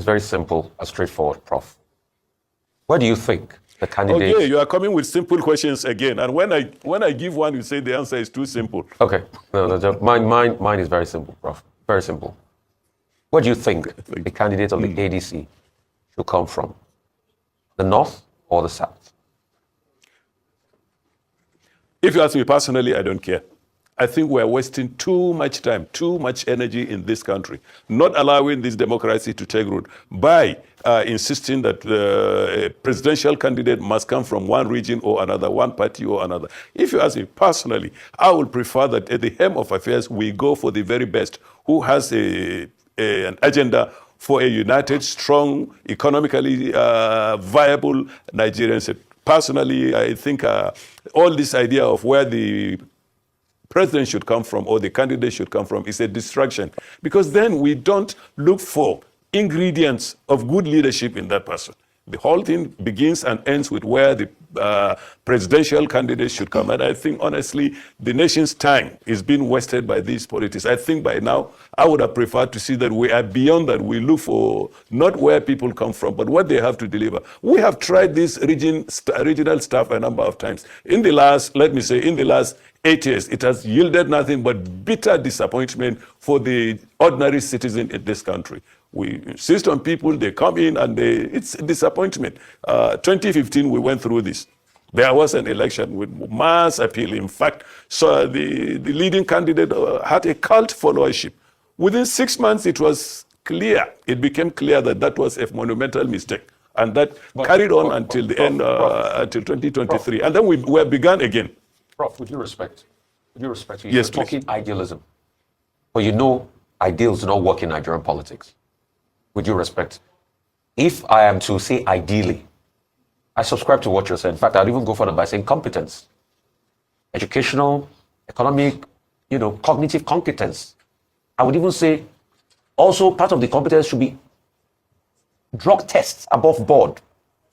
It's very simple and straightforward, Prof. Where do you think the candidate... Okay, you are coming with simple questions again. And when I give one, you say the answer is too simple. Okay. No, mine is very simple, Prof. Very simple. Where do you think the candidate of the ADC should come from? The North or the South? If you ask me personally, I don't care. I think we're wasting too much time, too much energy in this country, not allowing this democracy to take root by insisting that the presidential candidate must come from one region or another, one party or another. If you ask me personally, I would prefer that at the helm of affairs, we go for the very best, who has an agenda for a united, strong, economically viable Nigerian state. Personally, I think all this idea of where the president should come from or the candidate should come from is a distraction, because then we don't look for ingredients of good leadership in that person. The whole thing begins and ends with where the presidential candidate should come. And I think, honestly, the nation's time is being wasted by these politics. I think by now, I would have preferred to see that we are beyond that. We look for not where people come from, but what they have to deliver. We have tried this regional stuff a number of times. In the last, let me say, in the last 8 years, it has yielded nothing but bitter disappointment for the ordinary citizen in this country. We insist on people, they come in and it's a disappointment. 2015, we went through this. There was an election with mass appeal. In fact, so the leading candidate had a cult followership. Within 6 months, it was clear. It became clear that that was a monumental mistake. And that carried on until the end, until 2023. And then we began again. Prof, with due respect, yes, you're talking idealism. But you know, ideals do not work in Nigerian politics. With due respect, if I am to say ideally, I subscribe to what you're saying. In fact, I'd even go further by saying competence. Educational, economic, cognitive competence. I would even say also part of the competence should be drug tests above board.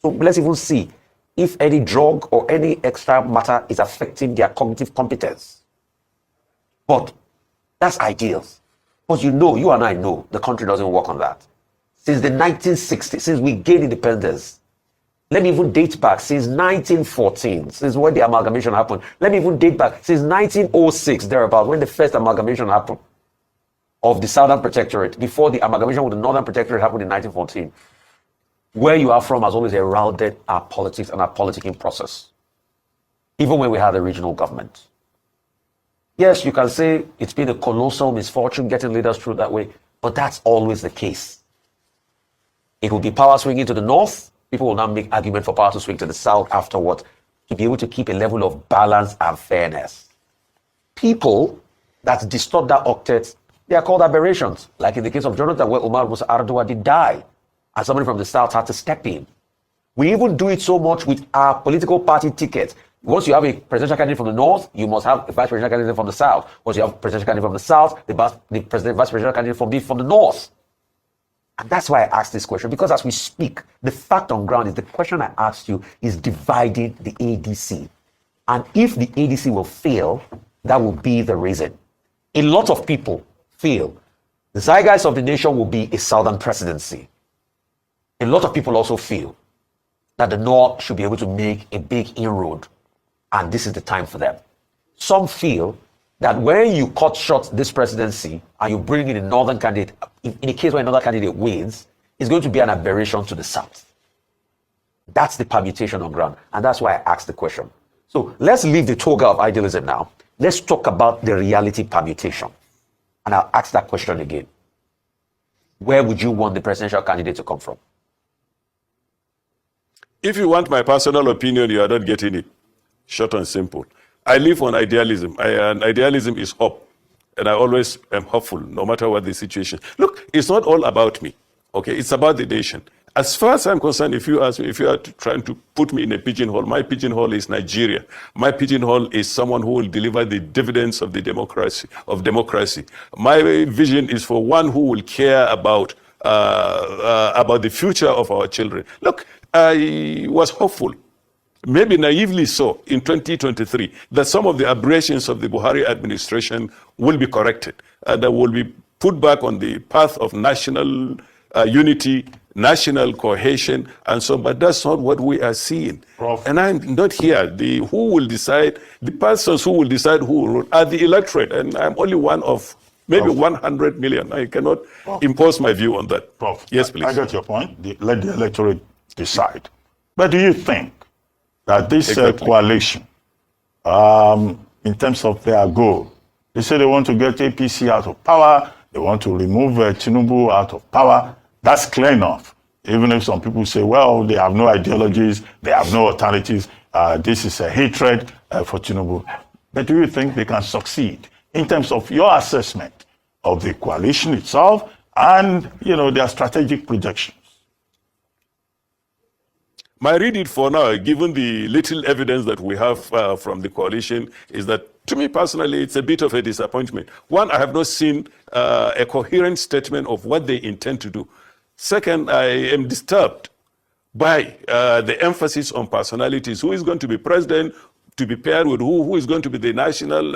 So let's even see if any drug or any extra matter is affecting their cognitive competence. But that's ideals. But you and I know the country doesn't work on that. Since the 1960s, since we gained independence, let me even date back since 1914, since when the amalgamation happened. Let me even date back since 1906, thereabout, when the first amalgamation happened of the Southern Protectorate, before the amalgamation with the Northern Protectorate happened in 1914. Where you are from has always heralded our politics and our politicking process, even when we had a regional government. Yes, you can say it's been a colossal misfortune getting leaders through that way, but that's always the case. It will be power swinging to the north. People will now make argument for power to swing to the south afterward to be able to keep a level of balance and fairness. People that distort that octet, they are called aberrations. Like in the case of Jonathan, where Umar Musa Ardua did die, and somebody from the south had to step in. We even do it so much with our political party tickets. Once you have a presidential candidate from the north, you must have a vice presidential candidate from the south. Once you have a presidential candidate from the south, the vice presidential candidate from the north. And that's why I asked this question, because as we speak, the fact on ground is the question I asked you is dividing the ADC. And if the ADC will fail, that will be the reason. A lot of people feel the zeitgeist of the nation will be a southern presidency. A lot of people also feel that the North should be able to make a big inroad, and this is the time for them. Some feel that when you cut short this presidency and you bring in a northern candidate, in a case where another candidate wins, it's going to be an aberration to the south. That's the permutation on ground, and that's why I asked the question. So let's leave the toga of idealism now. Let's talk about the reality permutation. And I'll ask that question again. Where would you want the presidential candidate to come from? If you want my personal opinion, you are not getting it. Short and simple. I live on idealism, and idealism is hope. And I always am hopeful, no matter what the situation. Look, it's not all about me, okay? It's about the nation. As far as I'm concerned, if you ask me, if you are trying to put me in a pigeonhole, my pigeonhole is Nigeria. My pigeonhole is someone who will deliver the dividends of the democracy. My vision is for one who will care about the future of our children. Look, I was hopeful, maybe naively so, in 2023, that some of the aberrations of the Buhari administration will be corrected, that will be put back on the path of national unity national cohesion and so, but that's not what we are seeing. Prof. And I'm not here. Who will decide, the persons who will decide who will rule are the electorate, and I'm only one of maybe 100 million. I cannot impose my view on that. Prof, yes, please. I got your point. Let the electorate decide. But do you think that this coalition, in terms of their goal, they say they want to get APC out of power, they want to remove Tinubu out of power, that's clear enough. Even if some people say, well, they have no ideologies, they have no alternatives, this is a hatred for Tinubu. But do you think they can succeed in terms of your assessment of the coalition itself and, their strategic projections? My reading for now, given the little evidence that we have from the coalition, is that, to me personally, it's a bit of a disappointment. One, I have not seen a coherent statement of what they intend to do. Second, I am disturbed by the emphasis on personalities. Who is going to be president, to be paired with who is going to be the national,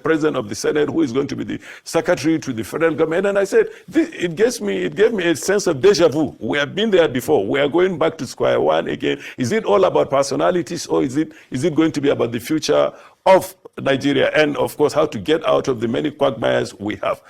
president of the Senate, who is going to be the secretary to the federal government. And I said, it gave me a sense of deja vu. We have been there before. We are going back to square one again. Is it all about personalities, or is it going to be about the future of Nigeria, and of course how to get out of the many quagmires we have?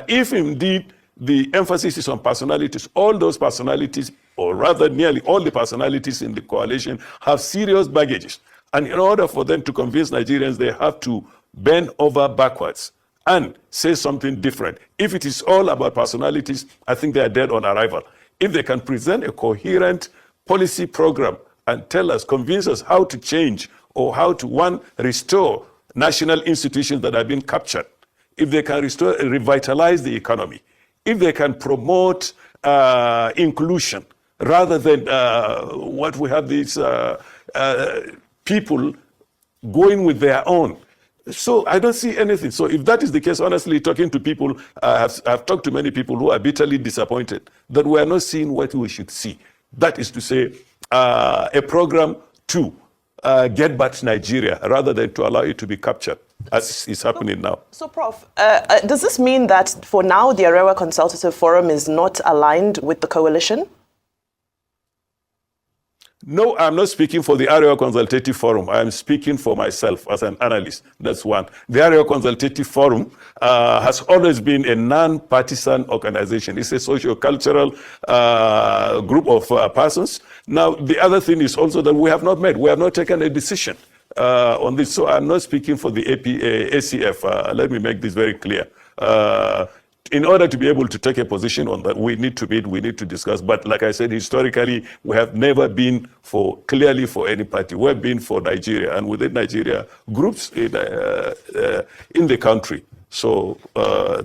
If indeed the emphasis is on personalities, all those personalities, or rather nearly all the personalities in the coalition, have serious baggages. And in order for them to convince Nigerians, they have to bend over backwards and say something different. If it is all about personalities, I think they are dead on arrival. If they can present a coherent policy program and tell us, convince us how to change, or how to, one, restore national institutions that have been captured, if they can revitalize the economy, if they can promote inclusion, rather than what we have these people going with their own. So I don't see anything. So if that is the case, honestly, talking to people, I've talked to many people who are bitterly disappointed that we are not seeing what we should see. That is to say, a program to get back to Nigeria rather than to allow it to be captured, as is happening now. So, Prof, does this mean that for now the Arewa Consultative Forum is not aligned with the coalition? No, I'm not speaking for the Arewa Consultative Forum. I'm speaking for myself as an analyst. That's one. The Arewa Consultative Forum has always been a non-partisan organization. It's a socio-cultural group of persons. Now, the other thing is also that we have not met. We have not taken a decision on this. So I'm not speaking for the ACF. Let me make this very clear. In order to be able to take a position on that, we need to meet, we need to discuss. But like I said, historically, we have never been clearly for any party. We've been for Nigeria, and within Nigeria, groups in the country. So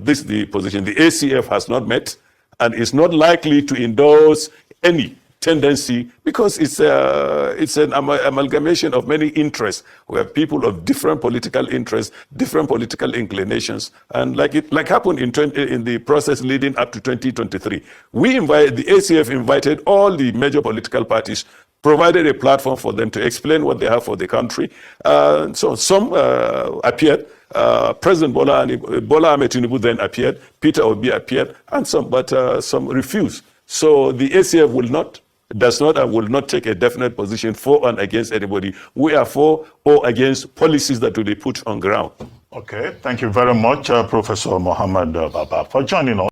this is the position. The ACF has not met and is not likely to endorse any tendency, because it's an amalgamation of many interests. We have people of different political interests, different political inclinations, and like happened in the process leading up to 2023, the ACF invited all the major political parties, provided a platform for them to explain what they have for the country. So some appeared. President Bola Ahmed Tinubu then appeared. Peter Obi appeared, and some refused. So the ACF does not and will not take a definite position for and against anybody. We are for or against policies that will be put on ground. Okay, thank you very much, Professor Mohammed Baba, for joining us.